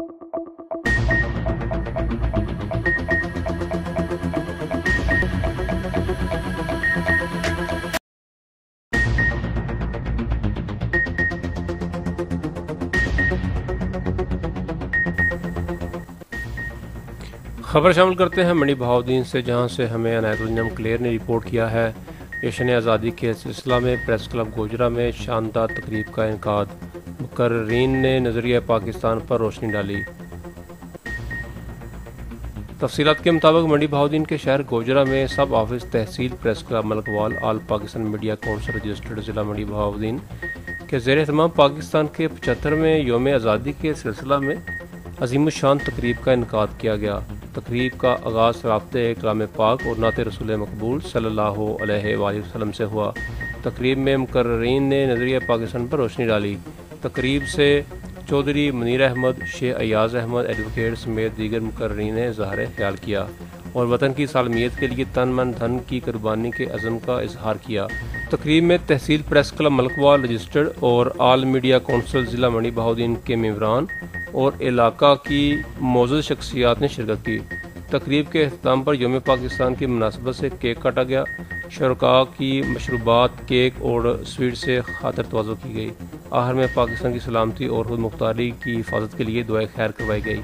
خبر شامل کرتے ہیں منڈی بہاؤالدین سے، جہاں سے ہمیں عنایت النجم کلیر نے رپورٹ کیا ہے۔ جشن آزادی کے سلسلہ میں پریس کلب گوجرا میں شاندار تقریب کا انعقاد، مقررین نے نظریہ پاکستان پر روشنی ڈالی۔ تفصیلات کے مطابق منڈی بہاؤالدین کے شہر گوجرا میں سب آفس تحصیل پریس کلب ملکوال آل پاکستان میڈیا کونسل رجسٹرڈ ضلع منڈی بہاؤالدین کے زیر اہتمام پاکستان کے 75ویں یوم آزادی کے سلسلہ میں عظیم الشان تقریب کا انعقاد کیا گیا۔ تقریب کا آغاز رابطۂ کلام پاک اور نعت رسول مقبول صلی اللہ علیہ وآلہ وسلم سے ہوا۔ تقریب میں مقررین نے نظریہ پاکستان پر روشنی ڈالی۔ تقریب سے چودھری منیر احمد، شیخ ایاز احمد ایڈوکیٹ سمیت دیگر مقررین نے اظہار خیال کیا اور وطن کی سالمیت کے لیے تن من دھن کی قربانی کے عزم کا اظہار کیا۔ تقریب میں تحصیل پریس کلب ملکوال رجسٹرڈ اور آل میڈیا کونسل ضلع منڈی بہاؤالدین کے ممبران اور علاقہ کی معزز شخصیات نے شرکت کی۔ تقریب کے اختتام پر یوم پاکستان کی مناسبت سے کیک کاٹا گیا۔ شرکاء کی مشروبات، کیک اور سویٹ سے خاطر تواضع کی گئی۔ آخر میں پاکستان کی سلامتی اور خود مختاری کی حفاظت کے لیے دعائے خیر کروائی گئی۔